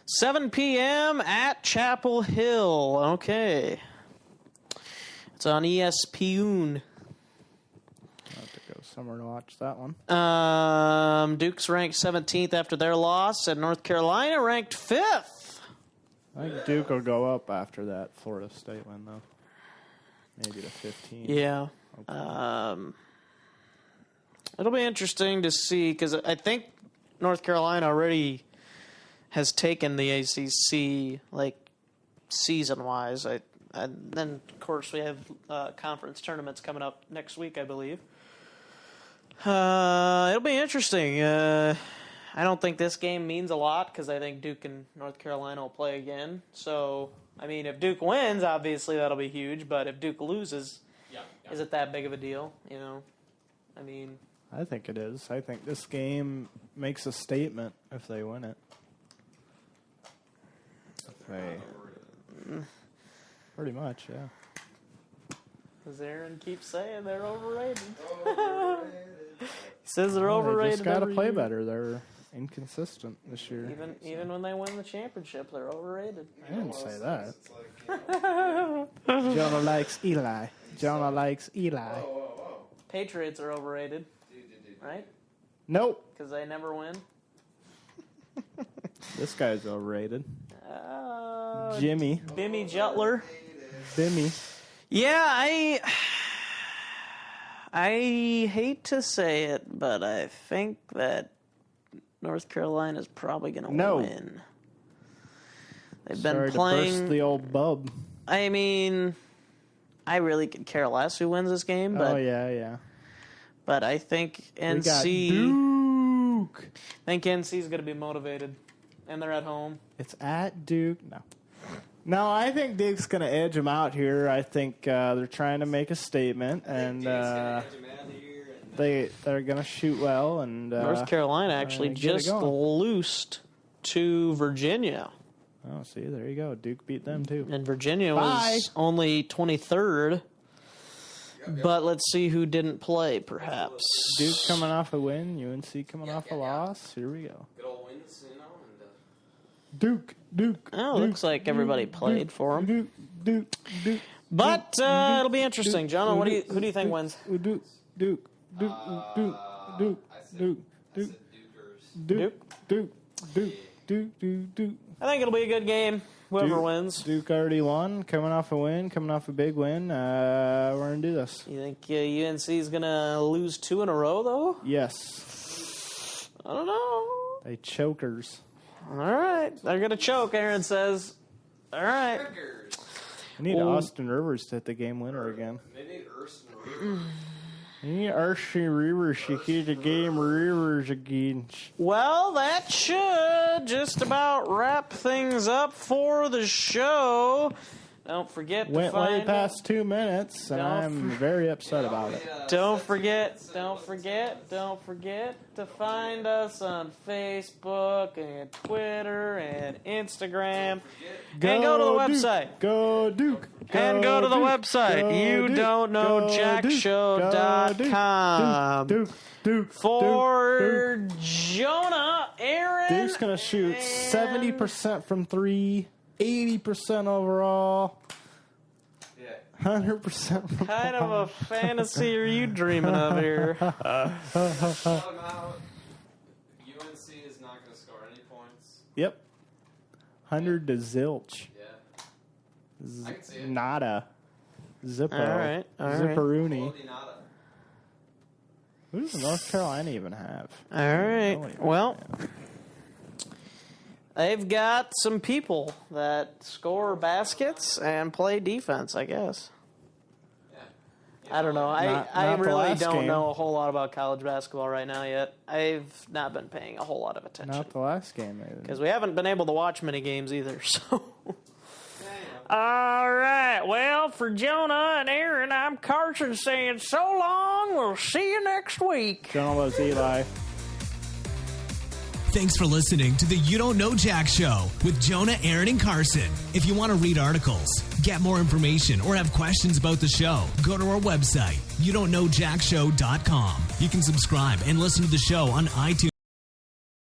Speaker 3: 7 p.m. at Chapel Hill. Okay. It's on ESPN.
Speaker 4: I'll have to go somewhere to watch that one.
Speaker 3: Duke's ranked 17th after their loss, and North Carolina ranked 5th.
Speaker 4: I think Duke will go up after that Florida State win, though. Maybe to 15.
Speaker 3: Yeah. It'll be interesting to see, because I think North Carolina already has taken the ACC, like, season-wise. And then, of course, we have conference tournaments coming up next week, I believe. It'll be interesting. I don't think this game means a lot because I think Duke and North Carolina will play again. So, I mean, if Duke wins, obviously that'll be huge. But if Duke loses, is it that big of a deal? You know, I mean,
Speaker 4: I think it is. I think this game makes a statement if they win it. Pretty much, yeah.
Speaker 3: Because Aaron keeps saying they're overrated. He says they're overrated.
Speaker 4: They just got to
Speaker 3: every
Speaker 4: play
Speaker 3: year.
Speaker 4: better. inconsistent this year.
Speaker 3: Even when they win the championship, they're overrated.
Speaker 4: I didn't say that. Jonah likes Eli. Jonah likes Eli.
Speaker 3: Patriots are overrated, right?
Speaker 4: Nope.
Speaker 3: Because they never win.
Speaker 4: This guy's overrated.
Speaker 3: Uh,
Speaker 4: Jimmy.
Speaker 3: Bimmy Jutler.
Speaker 4: Bimmy.
Speaker 3: Yeah, I hate to say it, but I think that North Carolina's probably going to win. They've been
Speaker 4: Sorry
Speaker 3: playing.
Speaker 4: to burst the old bub.
Speaker 3: I mean, I really could care less who wins this game, but
Speaker 4: yeah.
Speaker 3: But I think
Speaker 4: We got
Speaker 3: NC.
Speaker 4: Duke.
Speaker 3: I think NC's going to be motivated, and they're at home.
Speaker 4: It's at Duke. No, I think Duke's going to edge them out here. I think they're trying to make a statement, and they're going to shoot well. And
Speaker 3: North Carolina actually
Speaker 4: get it
Speaker 3: just
Speaker 4: going.
Speaker 3: loosed to Virginia.
Speaker 4: Oh, see, there you go. Duke beat them, too.
Speaker 3: And Virginia
Speaker 4: Bye.
Speaker 3: was only 23rd. But let's see who didn't play, perhaps.
Speaker 4: Duke coming off a win, UNC coming off a loss. Here we go.
Speaker 5: Good old wins, you know. And,
Speaker 4: Duke.
Speaker 3: Oh, it looks like everybody played for him.
Speaker 4: Duke.
Speaker 3: But it'll be interesting. Jonah, who do you think wins?
Speaker 4: Duke.
Speaker 3: I think it'll be a good game. Whoever wins.
Speaker 4: Duke already won, coming off a big win. We're going to do this.
Speaker 3: You think UNC is going to lose 2 in a row, though?
Speaker 4: Yes.
Speaker 3: I don't know.
Speaker 4: They chokers.
Speaker 3: All right. They're going to choke, Aaron says. All right.
Speaker 4: I need Austin Rivers to hit the game winner again.
Speaker 5: they need Urson Rivers.
Speaker 4: I need Austin Rivers to hit the game Rivers again.
Speaker 3: Well, that should just about wrap things up for the show. Don't forget to
Speaker 4: Went way
Speaker 3: find
Speaker 4: past 2 minutes, and I'm very upset about it.
Speaker 3: Don't forget to find us on Facebook and Twitter and Instagram. And go to the website.
Speaker 4: Go Duke.
Speaker 3: And go to the website. You don't know jackshow.com.
Speaker 4: Duke.
Speaker 3: For Jonah, Aaron.
Speaker 4: Duke's going to shoot 70% from 3, 80% overall. 100% from
Speaker 3: Kind of a fantasy are you dreaming of here?
Speaker 5: UNC is not going to score any points.
Speaker 4: Yep. 100 to zilch.
Speaker 5: Yeah. I can see it.
Speaker 4: Nada. Zippo.
Speaker 3: All right.
Speaker 4: Zipperoonie.
Speaker 5: Quality nada.
Speaker 4: Who does North Carolina even have?
Speaker 3: All right. Well, they've got some people that score baskets and play defense, I guess. I don't know. I
Speaker 4: Not the
Speaker 3: really
Speaker 4: last
Speaker 3: don't
Speaker 4: game.
Speaker 3: know a whole lot about college basketball right now yet. I've not been paying a whole lot of attention.
Speaker 4: Not the last game, maybe.
Speaker 3: Because we haven't been able to watch many games either, so... All right. Well, for Jonah and Aaron, I'm Carson saying so long. We'll see you next week.
Speaker 4: Jonah loves Eli.
Speaker 2: Thanks for listening to the You Don't Know Jack Show with Jonah, Aaron, and Carson. If you want to read articles, get more information, or have questions about the show, go to our website, youdon'tknowjackshow.com. You can subscribe and listen to the show on iTunes.